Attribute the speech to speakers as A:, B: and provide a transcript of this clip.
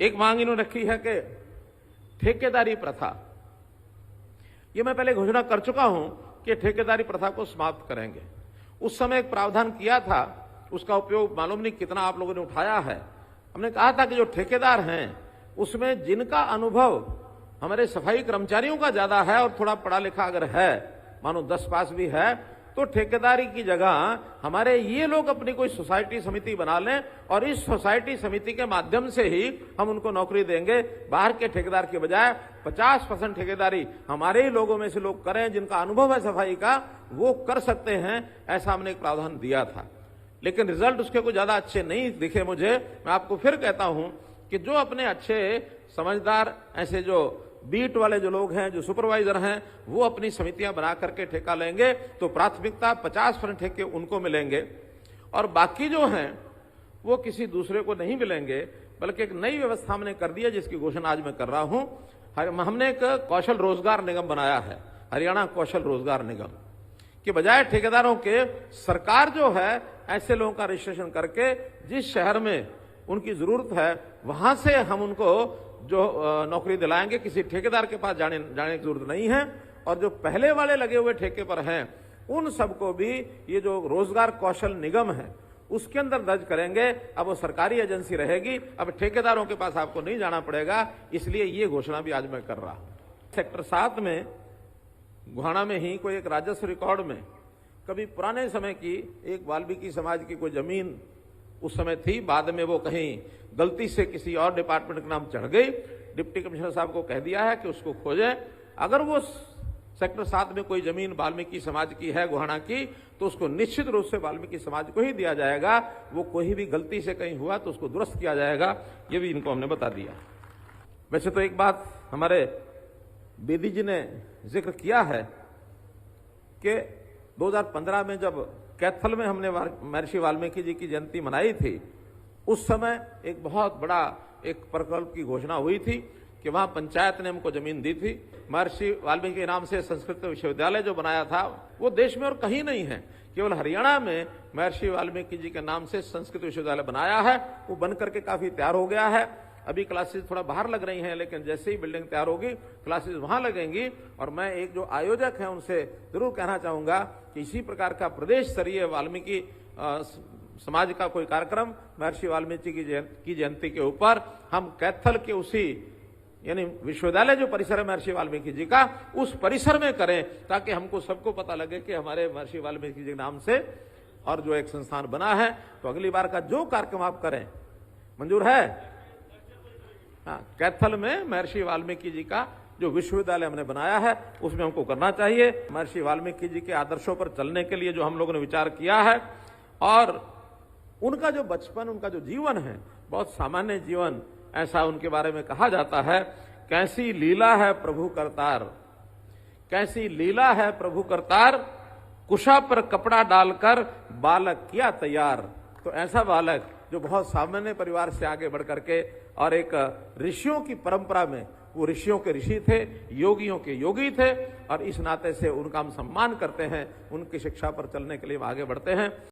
A: एक मांग इन्होंने रखी है कि ठेकेदारी प्रथा, ये मैं पहले घोषणा कर चुका हूं कि ठेकेदारी प्रथा को समाप्त करेंगे। उस समय एक प्रावधान किया था, उसका उपयोग मालूम नहीं कितना आप लोगों ने उठाया है। हमने कहा था कि जो ठेकेदार हैं उसमें जिनका अनुभव हमारे सफाई कर्मचारियों का ज्यादा है और थोड़ा पढ़ा लिखा अगर है, मानो 10 पास भी है, तो ठेकेदारी की जगह हमारे ये लोग अपनी कोई सोसाइटी समिति बना लें और इस सोसाइटी समिति के माध्यम से ही हम उनको नौकरी देंगे। बाहर के ठेकेदार के बजाय 50% ठेकेदारी हमारे ही लोगों में से लोग करें, जिनका अनुभव है सफाई का, वो कर सकते हैं। ऐसा हमने एक प्रावधान दिया था, लेकिन रिजल्ट उसके कोई ज्यादा अच्छे नहीं दिखे मुझे। मैं आपको फिर कहता हूं कि जो अपने अच्छे समझदार ऐसे जो बीट वाले जो लोग हैं, जो सुपरवाइजर हैं, वो अपनी समितियां बना करके ठेका लेंगे तो प्राथमिकता 50% ठेके उनको मिलेंगे और बाकी जो हैं वो किसी दूसरे को नहीं मिलेंगे। बल्कि एक नई व्यवस्था हमने कर दी है जिसकी घोषणा आज मैं कर रहा हूं। हमने एक कौशल रोजगार निगम बनाया है, हरियाणा कौशल रोजगार निगम, कि बजाय ठेकेदारों के सरकार जो है ऐसे लोगों का रजिस्ट्रेशन करके जिस शहर में उनकी जरूरत है वहां से हम उनको जो नौकरी दिलाएंगे। किसी ठेकेदार के पास जाने की जरूरत नहीं है। और जो पहले वाले लगे हुए ठेके पर हैं उन सबको भी ये जो रोजगार कौशल निगम है उसके अंदर दर्ज करेंगे। अब वो सरकारी एजेंसी रहेगी, अब ठेकेदारों के पास आपको नहीं जाना पड़ेगा। इसलिए ये घोषणा भी आज मैं कर रहा हूं। सेक्टर 7 में गुहाना में ही कोई एक राजस्व रिकॉर्ड में कभी पुराने समय की एक वाल्मीकि समाज की कोई जमीन उस समय थी, बाद में वो कहीं गलती से किसी और डिपार्टमेंट का नाम चढ़ गई। डिप्टी कमिश्नर साहब को कह दिया है कि उसको खोजें। अगर वो सेक्टर 7 में कोई जमीन वाल्मीकि समाज की है गुहाना की, तो उसको निश्चित रूप से वाल्मीकि समाज को ही दिया जाएगा। वो कोई भी गलती से कहीं हुआ तो उसको दुरुस्त किया जाएगा। ये भी इनको हमने बता दिया। वैसे तो एक बात हमारे बेदी जी ने जिक्र किया है कि 2015 में जब कैथल में हमने महर्षि वाल्मीकि जी की जयंती मनाई थी, उस समय एक बहुत बड़ा एक प्रकल्प की घोषणा हुई थी कि वहां पंचायत ने हमको जमीन दी थी। महर्षि वाल्मीकि के नाम से संस्कृत विश्वविद्यालय जो बनाया था वो देश में और कहीं नहीं है, केवल हरियाणा में महर्षि वाल्मीकि जी के नाम से संस्कृत विश्वविद्यालय बनाया है। वो बन करके काफी तैयार हो गया है। अभी क्लासेस थोड़ा बाहर लग रही हैं, लेकिन जैसे ही बिल्डिंग तैयार होगी क्लासेस वहां लगेंगी। और मैं एक जो आयोजक हैं उनसे जरूर कहना चाहूंगा कि इसी प्रकार का प्रदेश स्तरीय वाल्मीकि समाज का कोई कार्यक्रम महर्षि वाल्मीकि की जयंती के ऊपर हम कैथल के उसी यानी विश्वविद्यालय जो परिसर है महर्षि वाल्मीकि जी का, उस परिसर में करें, ताकि हमको सबको पता लगे कि हमारे महर्षि वाल्मीकि जी के नाम से और जो एक संस्थान बना है। तो अगली बार का जो कार्यक्रम आप करें, मंजूर है? हाँ, कैथल में महर्षि वाल्मीकि जी का जो विश्वविद्यालय हमने बनाया है उसमें हमको करना चाहिए। महर्षि वाल्मीकि जी के आदर्शों पर चलने के लिए जो हम लोगों ने विचार किया है, और उनका जो बचपन, उनका जो जीवन है, बहुत सामान्य जीवन, ऐसा उनके बारे में कहा जाता है। कैसी लीला है प्रभु करतार, कैसी लीला है प्रभु करतार, कुशा पर कपड़ा डालकर बालक किया तैयार। तो ऐसा बालक जो बहुत सामान्य परिवार से आगे बढ़ करके और एक ऋषियों की परंपरा में, वो ऋषियों के ऋषि थे, योगियों के योगी थे, और इस नाते से उनका हम सम्मान करते हैं। उनकी शिक्षा पर चलने के लिए हम आगे बढ़ते हैं।